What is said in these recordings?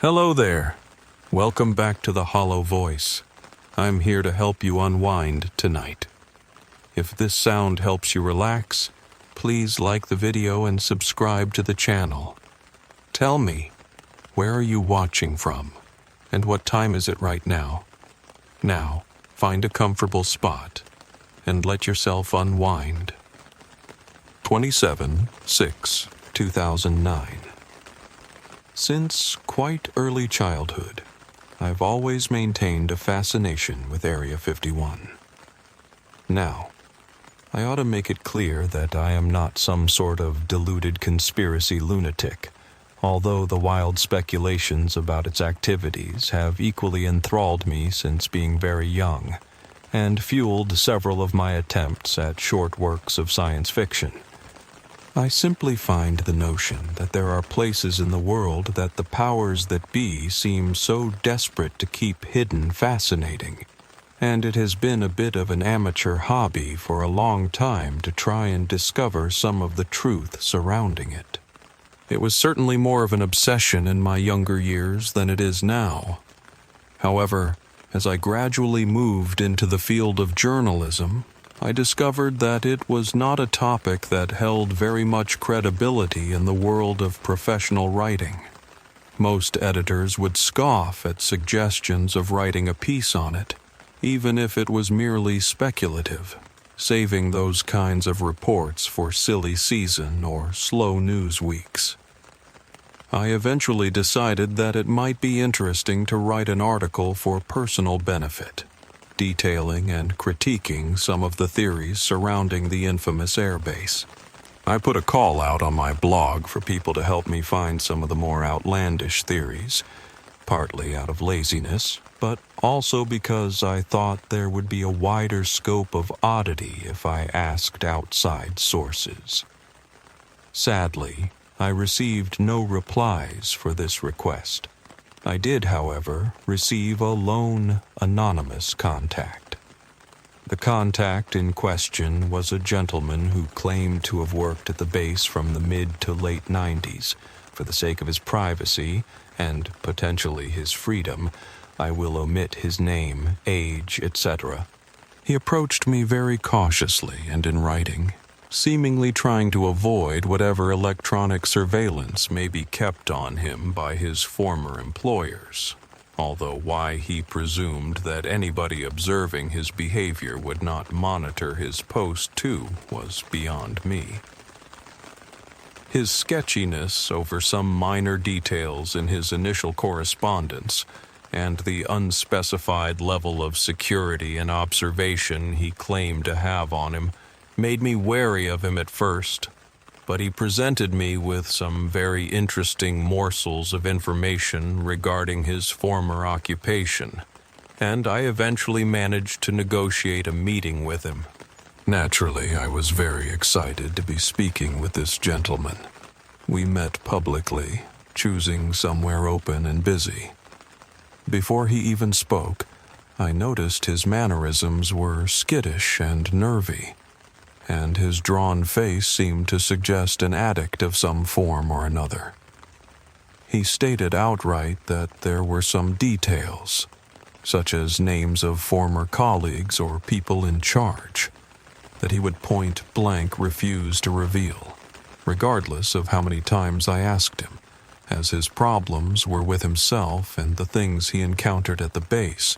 Hello there. Welcome back to the Hollow Voice. I'm here to help you unwind tonight. If this sound helps you relax, please like the video and subscribe to the channel. Tell me, where are you watching from? And what time is it right now? Now, find a comfortable spot and let yourself unwind. 27/6/2009. Since quite early childhood, I've always maintained a fascination with Area 51. Now, I ought to make it clear that I am not some sort of deluded conspiracy lunatic, although the wild speculations about its activities have equally enthralled me since being very young, and fueled several of my attempts at short works of science fiction. I simply find the notion that there are places in the world that the powers that be seem so desperate to keep hidden fascinating, and it has been a bit of an amateur hobby for a long time to try and discover some of the truth surrounding it. It was certainly more of an obsession in my younger years than it is now. However, as I gradually moved into the field of journalism, I discovered that it was not a topic that held very much credibility in the world of professional writing. Most editors would scoff at suggestions of writing a piece on it, even if it was merely speculative, saving those kinds of reports for silly season or slow news weeks. I eventually decided that it might be interesting to write an article for personal benefit, detailing and critiquing some of the theories surrounding the infamous airbase. I put a call out on my blog for people to help me find some of the more outlandish theories, partly out of laziness, but also because I thought there would be a wider scope of oddity if I asked outside sources. Sadly, I received no replies for this request. I did, however, receive a lone, anonymous contact. The contact in question was a gentleman who claimed to have worked at the base from the mid to late 90s. For the sake of his privacy, and potentially his freedom, I will omit his name, age, etc. He approached me very cautiously and in writing, seemingly trying to avoid whatever electronic surveillance may be kept on him by his former employers, although why he presumed that anybody observing his behavior would not monitor his post too was beyond me. His sketchiness over some minor details in his initial correspondence and the unspecified level of security and observation he claimed to have on him made me wary of him at first, but he presented me with some very interesting morsels of information regarding his former occupation, and I eventually managed to negotiate a meeting with him. Naturally, I was very excited to be speaking with this gentleman. We met publicly, choosing somewhere open and busy. Before he even spoke, I noticed his mannerisms were skittish and nervy, and his drawn face seemed to suggest an addict of some form or another. He stated outright that there were some details, such as names of former colleagues or people in charge, that he would point blank refuse to reveal, regardless of how many times I asked him, as his problems were with himself and the things he encountered at the base,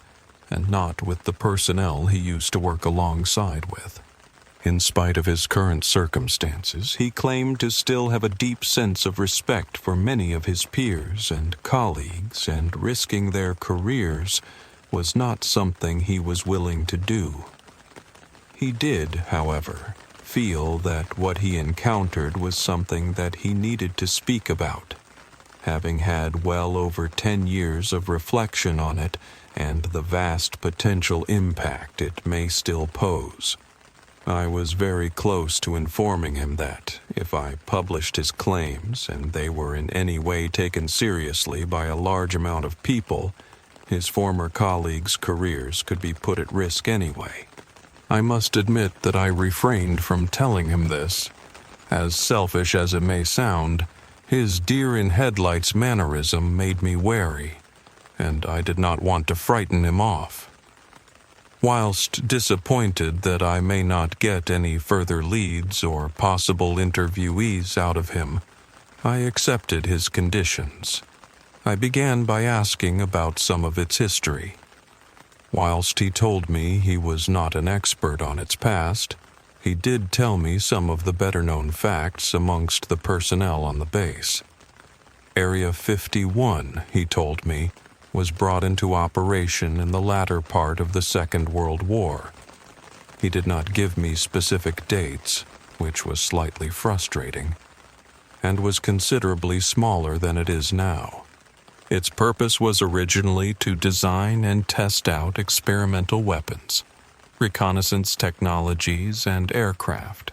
and not with the personnel he used to work alongside with. In spite of his current circumstances, he claimed to still have a deep sense of respect for many of his peers and colleagues, and risking their careers was not something he was willing to do. He did, however, feel that what he encountered was something that he needed to speak about, having had well over 10 years of reflection on it and the vast potential impact it may still pose. I was very close to informing him that, if I published his claims and they were in any way taken seriously by a large amount of people, his former colleagues' careers could be put at risk anyway. I must admit that I refrained from telling him this. As selfish as it may sound, His deer-in-headlights mannerism made me wary, and I did not want to frighten him off. Whilst disappointed that I may not get any further leads or possible interviewees out of him, I accepted his conditions. I began by asking about some of its history. Whilst he told me he was not an expert on its past, he did tell me some of the better-known facts amongst the personnel on the base. Area 51, he told me, was brought into operation in the latter part of the Second World War. He did not give me specific dates, which was slightly frustrating, and was considerably smaller than it is now. Its purpose was originally to design and test out experimental weapons, reconnaissance technologies, and aircraft,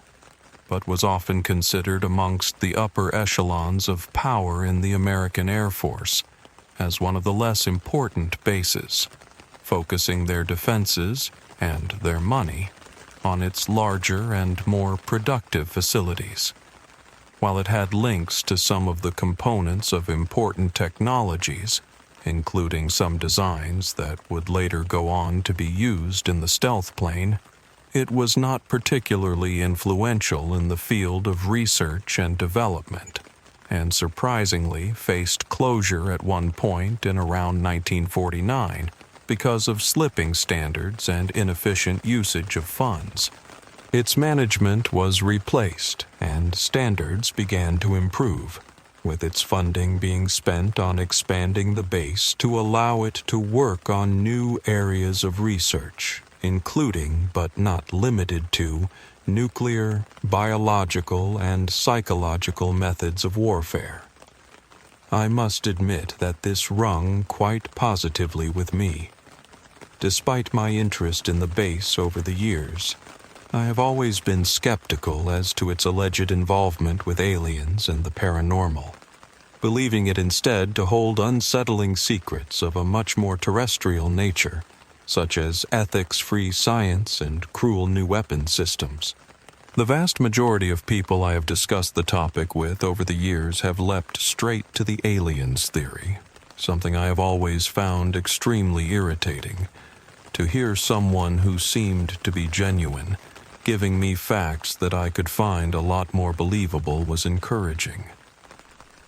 but was often considered amongst the upper echelons of power in the American Air Force as one of the less important bases, focusing their defenses and their money on its larger and more productive facilities. While it had links to some of the components of important technologies, including some designs that would later go on to be used in the stealth plane, it was not particularly influential in the field of research and development, and surprisingly faced closure at one point in around 1949 because of slipping standards and inefficient usage of funds. Its management was replaced, and standards began to improve, with its funding being spent on expanding the base to allow it to work on new areas of research, including, but not limited to, nuclear, biological, and psychological methods of warfare. I must admit that this rung quite positively with me. Despite my interest in the base over the years, I have always been skeptical as to its alleged involvement with aliens and the paranormal, believing it instead to hold unsettling secrets of a much more terrestrial nature, such as ethics-free science and cruel new weapon systems. The vast majority of people I have discussed the topic with over the years have leapt straight to the aliens theory, something I have always found extremely irritating. To hear someone who seemed to be genuine giving me facts that I could find a lot more believable was encouraging.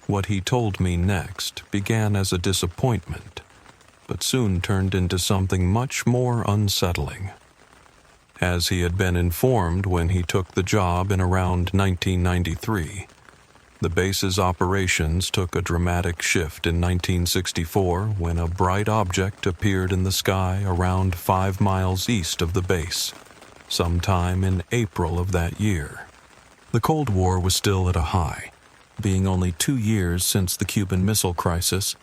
What he told me next began as a disappointment, but soon turned into something much more unsettling. As he had been informed when he took the job in around 1993, the base's operations took a dramatic shift in 1964 when a bright object appeared in the sky around 5 miles east of the base, sometime in April of that year. The Cold War was still at a high, being only 2 years since the Cuban Missile Crisis,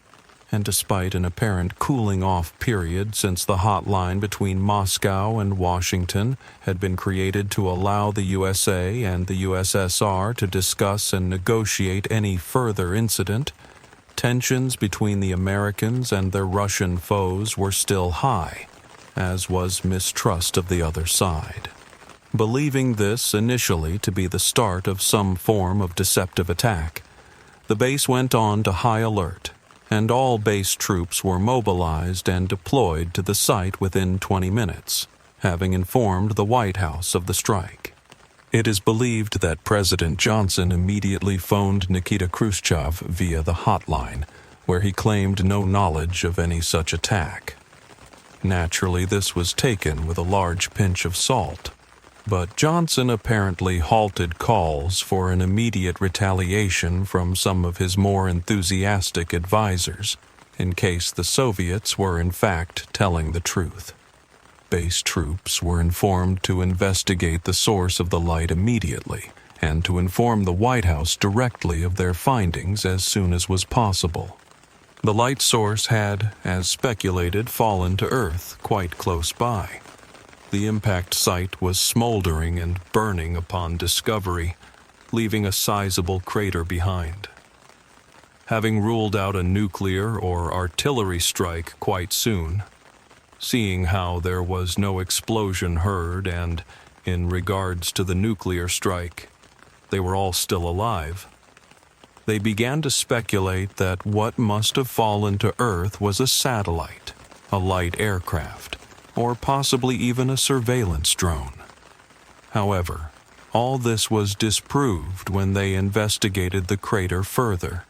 and despite an apparent cooling-off period since the hotline between Moscow and Washington had been created to allow the USA and the USSR to discuss and negotiate any further incident, tensions between the Americans and their Russian foes were still high, as was mistrust of the other side. Believing this initially to be the start of some form of deceptive attack, the base went on to high alert, and all base troops were mobilized and deployed to the site within 20 minutes, having informed the White House of the strike. It is believed that President Johnson immediately phoned Nikita Khrushchev via the hotline, where he claimed no knowledge of any such attack. Naturally, this was taken with a large pinch of salt, but Johnson apparently halted calls for an immediate retaliation from some of his more enthusiastic advisors, in case the Soviets were in fact telling the truth. Base troops were informed to investigate the source of the light immediately, and to inform the White House directly of their findings as soon as was possible. The light source had, as speculated, fallen to Earth quite close by. The impact site was smoldering and burning upon discovery, leaving a sizable crater behind. Having ruled out a nuclear or artillery strike quite soon, seeing how there was no explosion heard and, in regards to the nuclear strike, they were all still alive, They began to speculate that what must have fallen to Earth was a satellite, a light aircraft, or possibly even a surveillance drone. However, all this was disproved when they investigated the crater further.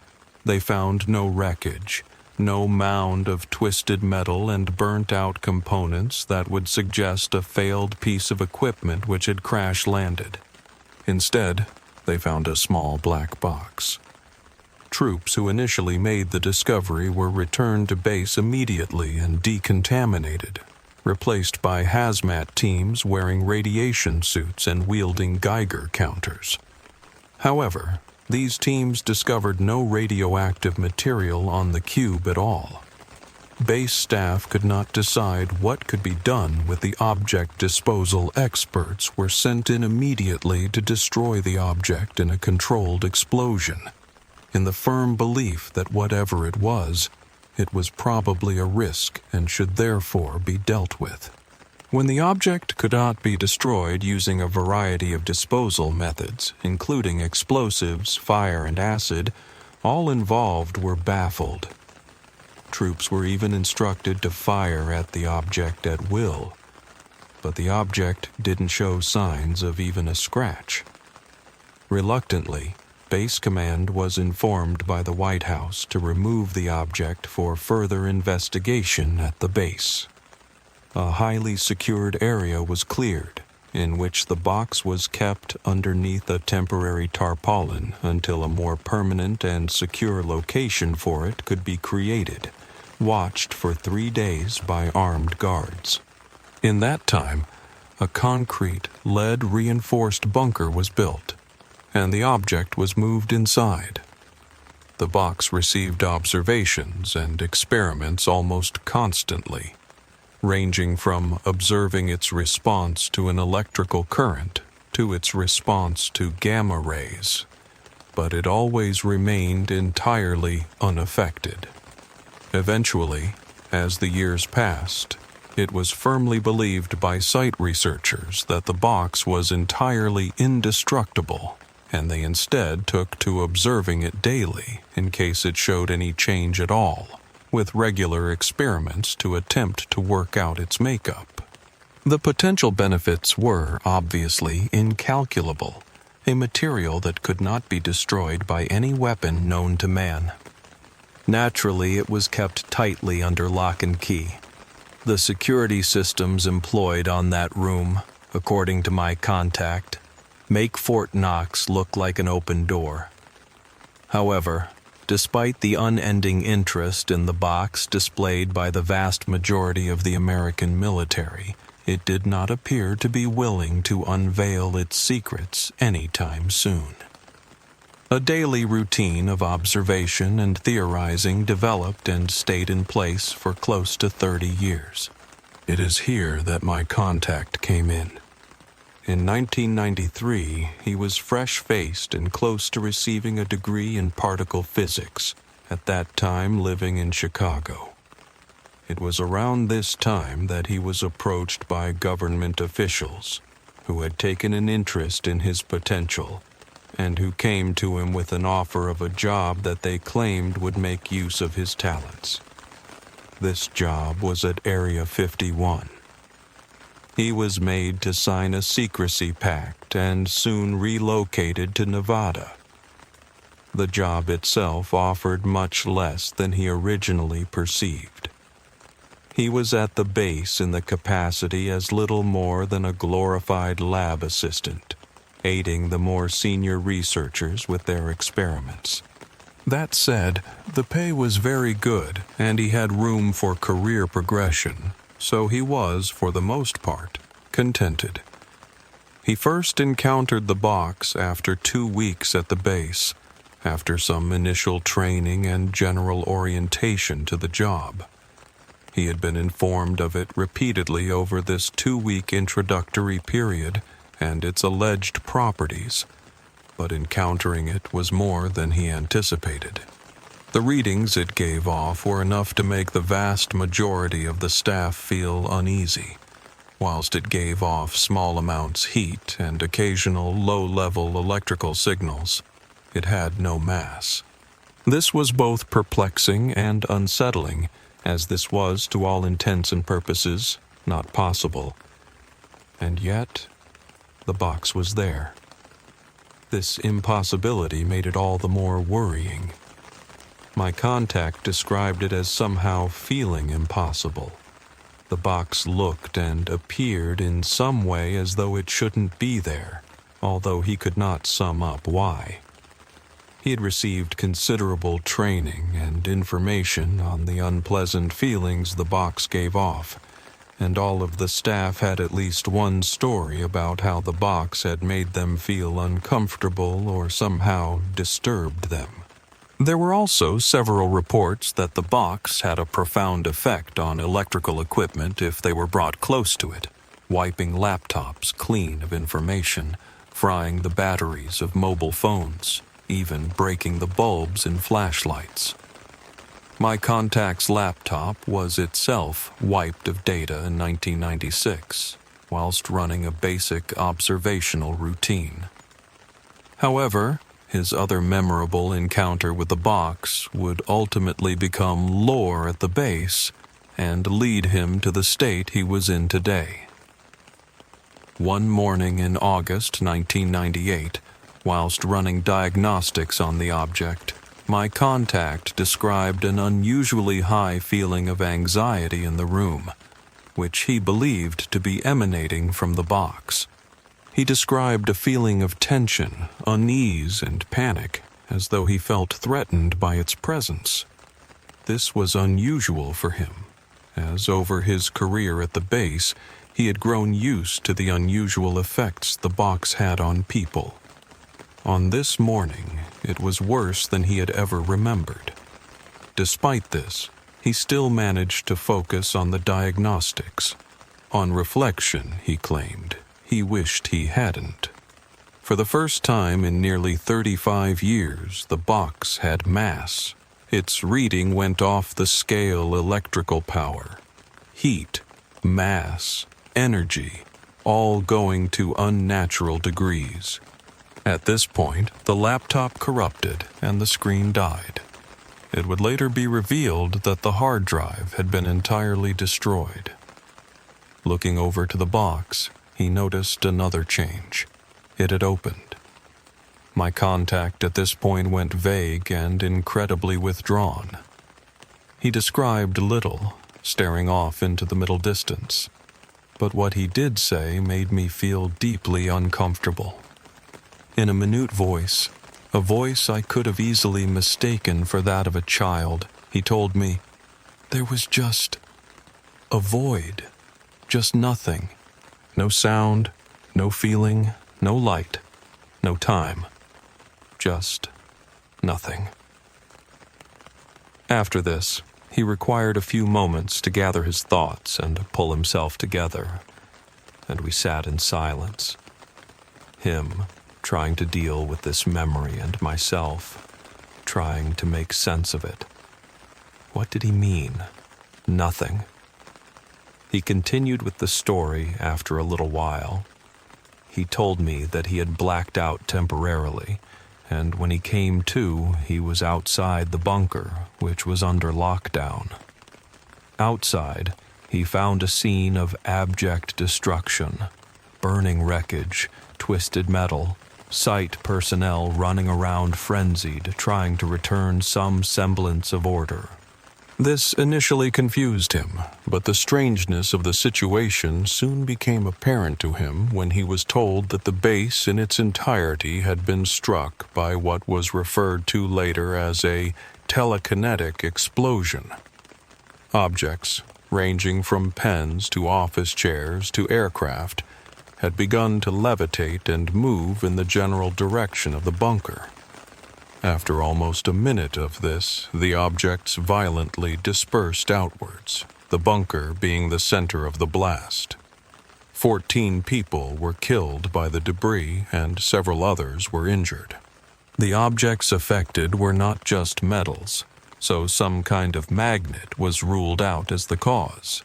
They found no wreckage, no mound of twisted metal and burnt-out components that would suggest a failed piece of equipment which had crash-landed. Instead, they found a small black box. Troops who initially made the discovery were returned to base immediately and decontaminated, replaced by hazmat teams wearing radiation suits and wielding Geiger counters. However, these teams discovered no radioactive material on the cube at all. Base staff could not decide what could be done with the object. Disposal experts were sent in immediately to destroy the object in a controlled explosion, in the firm belief that whatever it was probably a risk and should therefore be dealt with. When the object could not be destroyed using a variety of disposal methods, including explosives, fire, and acid, all involved were baffled. Troops were even instructed to fire at the object at will, but the object didn't show signs of even a scratch. Reluctantly, Base Command was informed by the White House to remove the object for further investigation at the base. A highly secured area was cleared, in which the box was kept underneath a temporary tarpaulin until a more permanent and secure location for it could be created, watched for 3 days by armed guards. In that time, a concrete, lead-reinforced bunker was built, and the object was moved inside. The box received observations and experiments almost constantly, ranging from observing its response to an electrical current to its response to gamma rays, but it always remained entirely unaffected. Eventually, as the years passed, it was firmly believed by site researchers that the box was entirely indestructible, and they instead took to observing it daily in case it showed any change at all, with regular experiments to attempt to work out its makeup. The potential benefits were, obviously, incalculable, a material that could not be destroyed by any weapon known to man. Naturally, it was kept tightly under lock and key. The security systems employed on that room, according to my contact, make Fort Knox look like an open door. However, despite the unending interest in the box displayed by the vast majority of the American military, it did not appear to be willing to unveil its secrets anytime soon. A daily routine of observation and theorizing developed and stayed in place for close to 30 years. It is here that my contact came in. In 1993, he was fresh-faced and close to receiving a degree in particle physics, at that time living in Chicago. It was around this time that he was approached by government officials who had taken an interest in his potential and who came to him with an offer of a job that they claimed would make use of his talents. This job was at Area 51. He was made to sign a secrecy pact and soon relocated to Nevada. The job itself offered much less than he originally perceived. He was at the base in the capacity as little more than a glorified lab assistant, aiding the more senior researchers with their experiments. That said, the pay was very good and he had room for career progression, so he was, for the most part, contented. He first encountered the box after 2 weeks at the base, after some initial training and general orientation to the job. He had been informed of it repeatedly over this 2-week introductory period and its alleged properties, but encountering it was more than he anticipated. The readings it gave off were enough to make the vast majority of the staff feel uneasy, whilst it gave off small amounts heat and occasional low-level electrical signals. it had no mass. This was both perplexing and unsettling, as this was, to all intents and purposes, not possible. And yet, the box was there. This impossibility made it all the more worrying. My contact described it as somehow feeling impossible. The box looked and appeared in some way as though it shouldn't be there, although he could not sum up why. He had received considerable training and information on the unpleasant feelings the box gave off, and all of the staff had at least one story about how the box had made them feel uncomfortable or somehow disturbed them. There were also several reports that the box had a profound effect on electrical equipment if they were brought close to it, wiping laptops clean of information, frying the batteries of mobile phones, even breaking the bulbs in flashlights. My contact's laptop was itself wiped of data in 1996, whilst running a basic observational routine. However, his other memorable encounter with the box would ultimately become lore at the base and lead him to the state he was in today. One morning in August 1998, whilst running diagnostics on the object, my contact described an unusually high feeling of anxiety in the room, which he believed to be emanating from the box. He described a feeling of tension, unease, and panic, as though he felt threatened by its presence. This was unusual for him, as over his career at the base, he had grown used to the unusual effects the box had on people. On this morning, it was worse than he had ever remembered. Despite this, he still managed to focus on the diagnostics. On reflection, he claimed, he wished he hadn't. For the first time in nearly 35 years, the box had mass. Its reading went off the scale: electrical power, heat, mass, energy, all going to unnatural degrees. At this point, the laptop corrupted and the screen died. It would later be revealed that the hard drive had been entirely destroyed. Looking over to the box, he noticed another change. It had opened. My contact at this point went vague and incredibly withdrawn. He described little, staring off into the middle distance. But what he did say made me feel deeply uncomfortable. In a minute voice, a voice I could have easily mistaken for that of a child, he told me, "There was just a void, just nothing. No sound, no feeling, no light, no time. Just nothing." After this, he required a few moments to gather his thoughts and pull himself together, and we sat in silence. Him trying to deal with this memory and myself, trying to make sense of it. What did he mean? Nothing. He continued with the story after a little while. He told me that he had blacked out temporarily, and when he came to, he was outside the bunker, which was under lockdown. Outside, he found a scene of abject destruction, burning wreckage, twisted metal, site personnel running around frenzied, trying to return some semblance of order. This initially confused him, but the strangeness of the situation soon became apparent to him when he was told that the base in its entirety had been struck by what was referred to later as a telekinetic explosion. Objects, ranging from pens to office chairs to aircraft, had begun to levitate and move in the general direction of the bunker. After almost a minute of this, the objects violently dispersed outwards, the bunker being the center of the blast. 14 people were killed by the debris and several others were injured. The objects affected were not just metals, so some kind of magnet was ruled out as the cause.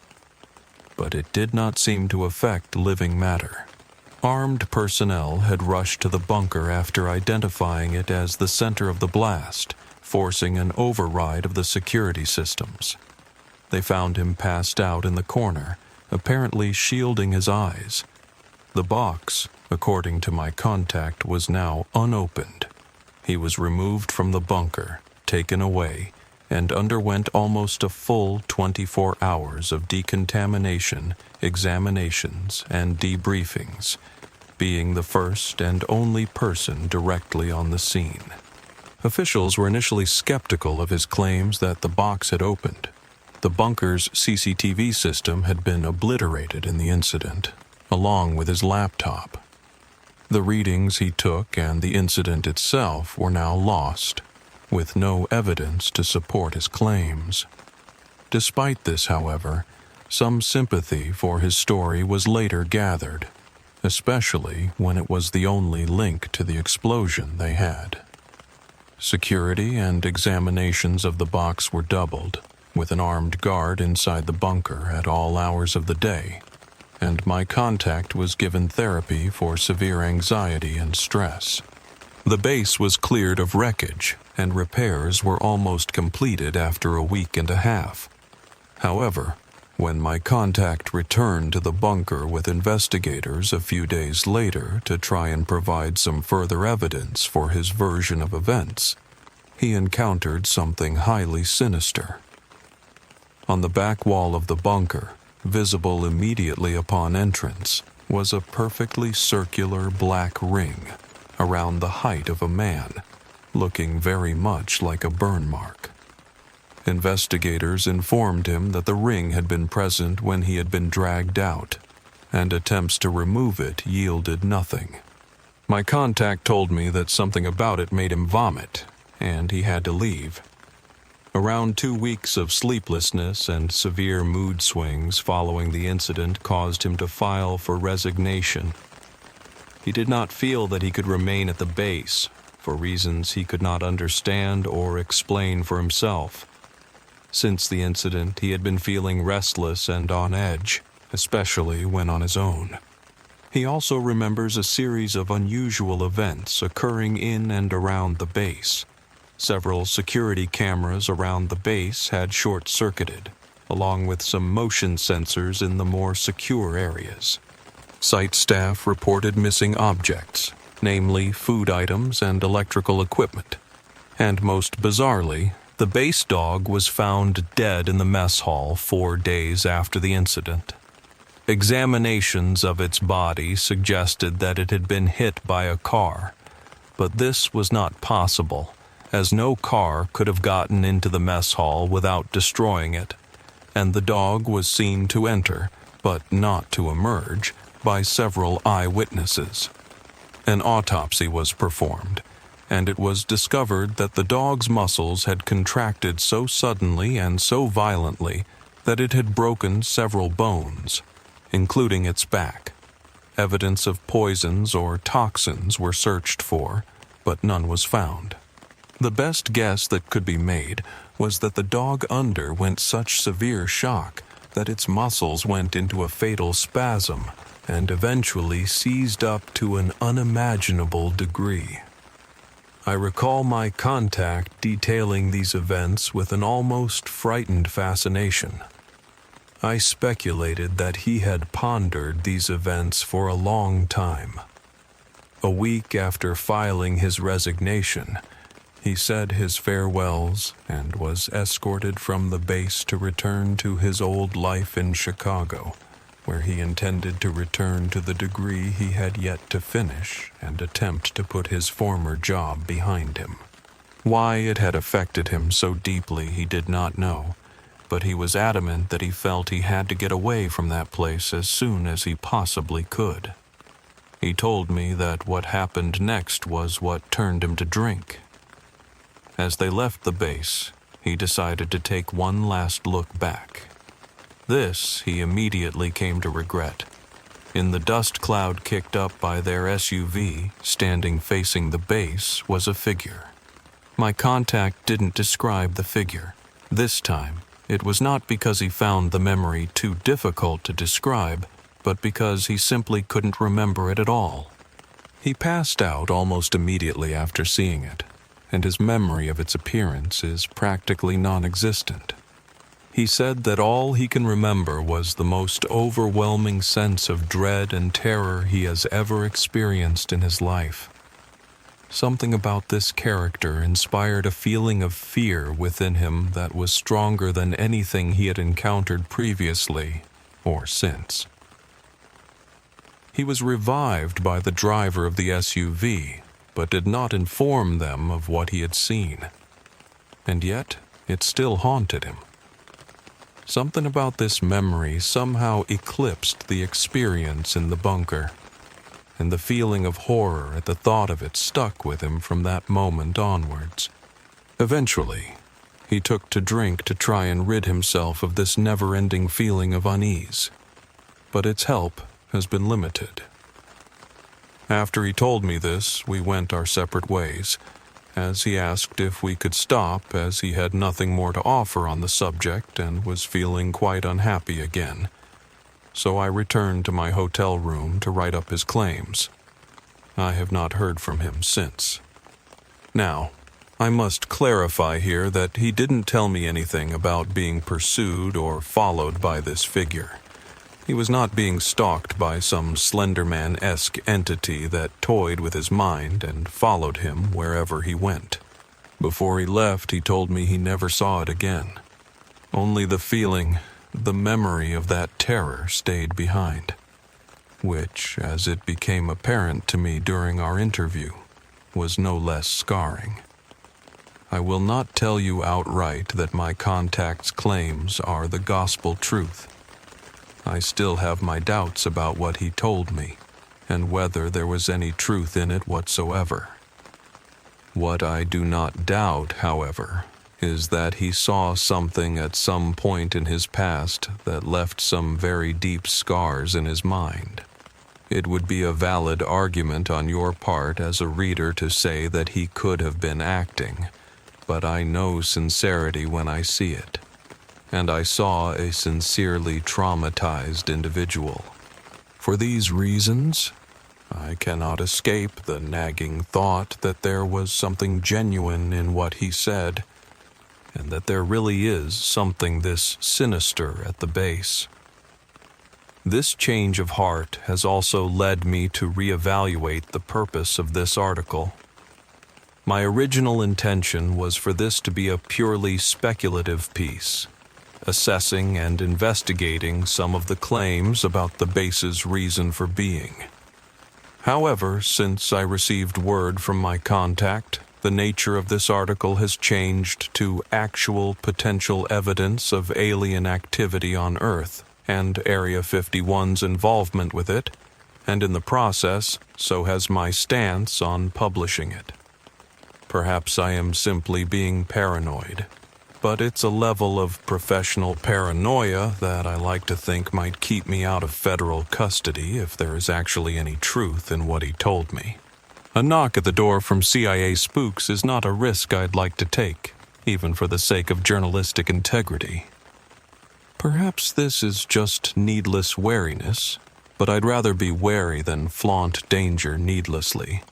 But it did not seem to affect living matter. Armed personnel had rushed to the bunker after identifying it as the center of the blast, forcing an override of the security systems. They found him passed out in the corner, apparently shielding his eyes. The box, according to my contact, was now unopened. He was removed from the bunker, taken away, and underwent almost a full 24 hours of decontamination, examinations, and debriefings, being the first and only person directly on the scene. Officials were initially skeptical of his claims that the box had opened. The bunker's CCTV system had been obliterated in the incident, along with his laptop. The readings he took and the incident itself were now lost, with no evidence to support his claims. Despite this, however, some sympathy for his story was later gathered, especially when it was the only link to the explosion they had. Security and examinations of the box were doubled, with an armed guard inside the bunker at all hours of the day, and my contact was given therapy for severe anxiety and stress. The base was cleared of wreckage, and repairs were almost completed after a week and a half. However, when my contact returned to the bunker with investigators a few days later to try and provide some further evidence for his version of events, he encountered something highly sinister. On the back wall of the bunker, visible immediately upon entrance, was a perfectly circular black ring around the height of a man, looking very much like a burn mark. Investigators informed him that the ring had been present when he had been dragged out, and attempts to remove it yielded nothing. My contact told me that something about it made him vomit, and he had to leave. Around 2 weeks of sleeplessness and severe mood swings following the incident caused him to file for resignation. He did not feel that he could remain at the base, for reasons he could not understand or explain for himself. Since the incident, he had been feeling restless and on edge, especially when on his own. He also remembers a series of unusual events occurring in and around the base. Several security cameras around the base had short-circuited, along with some motion sensors in the more secure areas. Site staff reported missing objects, namely food items and electrical equipment. And most bizarrely, the base dog was found dead in the mess hall 4 days after the incident. Examinations of its body suggested that it had been hit by a car, but this was not possible, as no car could have gotten into the mess hall without destroying it, and the dog was seen to enter, but not to emerge, by several eyewitnesses. An autopsy was performed, and it was discovered that the dog's muscles had contracted so suddenly and so violently that it had broken several bones, including its back. Evidence of poisons or toxins were searched for, but none was found. The best guess that could be made was that the dog underwent such severe shock that its muscles went into a fatal spasm and eventually seized up to an unimaginable degree. I recall my contact detailing these events with an almost frightened fascination. I speculated that he had pondered these events for a long time. A week after filing his resignation, he said his farewells and was escorted from the base to return to his old life in Chicago, where he intended to return to the degree he had yet to finish and attempt to put his former job behind him. Why it had affected him so deeply he did not know, but he was adamant that he felt he had to get away from that place as soon as he possibly could. He told me that what happened next was what turned him to drink. As they left the base, he decided to take one last look back. This he immediately came to regret. In the dust cloud kicked up by their SUV, standing facing the base, was a figure. My contact didn't describe the figure. This time, it was not because he found the memory too difficult to describe, but because he simply couldn't remember it at all. He passed out almost immediately after seeing it, and his memory of its appearance is practically non-existent. He said that all he can remember was the most overwhelming sense of dread and terror he has ever experienced in his life. Something about this character inspired a feeling of fear within him that was stronger than anything he had encountered previously or since. He was revived by the driver of the SUV, but did not inform them of what he had seen. And yet, it still haunted him. Something about this memory somehow eclipsed the experience in the bunker, and the feeling of horror at the thought of it stuck with him from that moment onwards. Eventually, he took to drink to try and rid himself of this never-ending feeling of unease, but its help has been limited. After he told me this, we went our separate ways, as he asked if we could stop, as he had nothing more to offer on the subject and was feeling quite unhappy again. So I returned to my hotel room to write up his claims. I have not heard from him since. Now, I must clarify here that he didn't tell me anything about being pursued or followed by this figure. He was not being stalked by some Slenderman-esque entity that toyed with his mind and followed him wherever he went. Before he left, he told me he never saw it again. Only the feeling, the memory of that terror stayed behind, which, as it became apparent to me during our interview, was no less scarring. I will not tell you outright that my contact's claims are the gospel truth. I still have my doubts about what he told me, and whether there was any truth in it whatsoever. What I do not doubt, however, is that he saw something at some point in his past that left some very deep scars in his mind. It would be a valid argument on your part as a reader to say that he could have been acting, but I know sincerity when I see it. And I saw a sincerely traumatized individual. For these reasons, I cannot escape the nagging thought that there was something genuine in what he said, and that there really is something this sinister at the base. This change of heart has also led me to reevaluate the purpose of this article. My original intention was for this to be a purely speculative piece, assessing and investigating some of the claims about the base's reason for being. However, since I received word from my contact, the nature of this article has changed to actual potential evidence of alien activity on Earth and Area 51's involvement with it, and in the process, so has my stance on publishing it. Perhaps I am simply being paranoid, but it's a level of professional paranoia that I like to think might keep me out of federal custody if there is actually any truth in what he told me. A knock at the door from CIA spooks is not a risk I'd like to take, even for the sake of journalistic integrity. Perhaps this is just needless wariness, but I'd rather be wary than flaunt danger needlessly.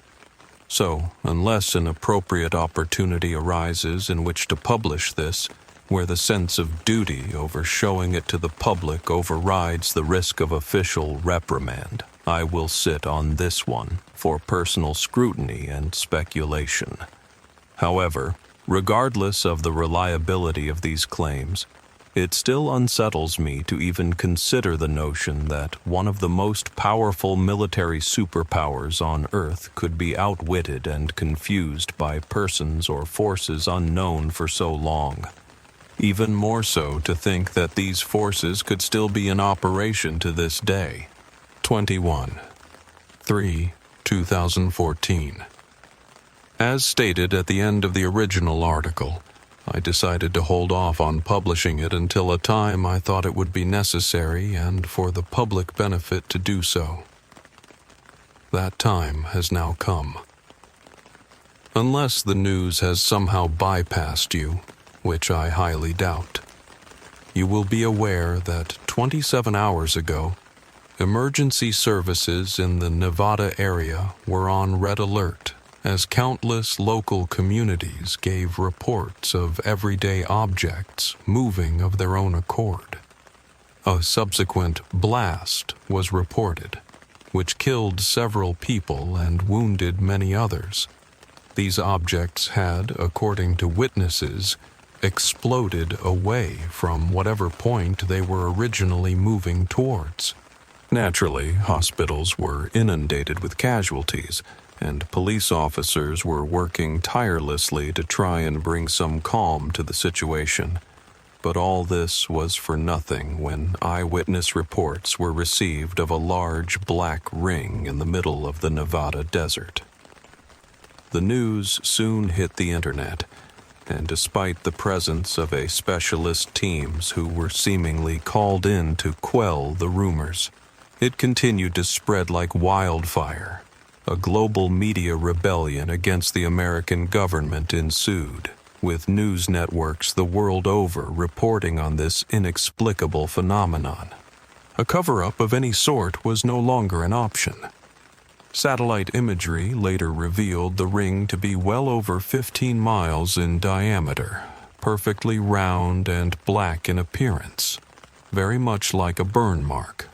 So, unless an appropriate opportunity arises in which to publish this, where the sense of duty over showing it to the public overrides the risk of official reprimand, I will sit on this one for personal scrutiny and speculation. However, regardless of the reliability of these claims, it still unsettles me to even consider the notion that one of the most powerful military superpowers on Earth could be outwitted and confused by persons or forces unknown for so long. Even more so to think that these forces could still be in operation to this day. 21/3/2014. As stated at the end of the original article, I decided to hold off on publishing it until a time I thought it would be necessary and for the public benefit to do so. That time has now come. Unless the news has somehow bypassed you, which I highly doubt, you will be aware that 27 hours ago, Emergency services in the Nevada area were on red alert as countless local communities gave reports of everyday objects moving of their own accord. A subsequent blast was reported, which killed several people and wounded many others. These objects had, according to witnesses, exploded away from whatever point they were originally moving towards. Naturally, hospitals were inundated with casualties, and police officers were working tirelessly to try and bring some calm to the situation. But all this was for nothing when eyewitness reports were received of a large black ring in the middle of the Nevada desert. The news soon hit the internet, and despite the presence of a specialist teams who were seemingly called in to quell the rumors, it continued to spread like wildfire. A global media rebellion against the American government ensued, with news networks the world over reporting on this inexplicable phenomenon. A cover-up of any sort was no longer an option. Satellite imagery later revealed the ring to be well over 15 miles in diameter, perfectly round and black in appearance, very much like a burn mark.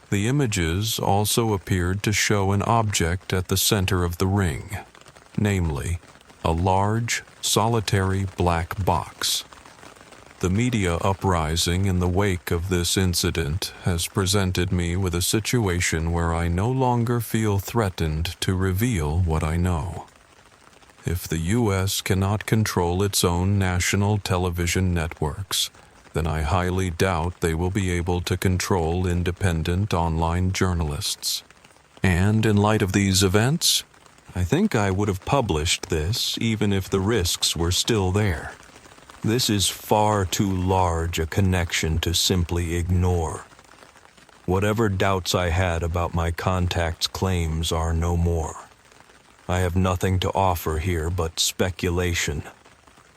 The images also appeared to show an object at the center of the ring, namely, a large, solitary black box. The media uprising in the wake of this incident has presented me with a situation where I no longer feel threatened to reveal what I know. If the U.S. cannot control its own national television networks, then I highly doubt they will be able to control independent online journalists. And in light of these events, I think I would have published this even if the risks were still there. This is far too large a connection to simply ignore. Whatever doubts I had about my contact's claims are no more. I have nothing to offer here but speculation.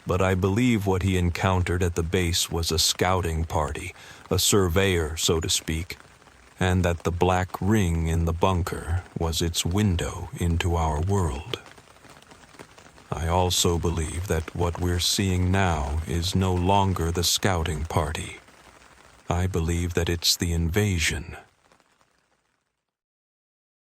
But I believe what he encountered at the base was a scouting party, a surveyor, so to speak, and that the black ring in the bunker was its window into our world. I also believe that what we're seeing now is no longer the scouting party. I believe that it's the invasion.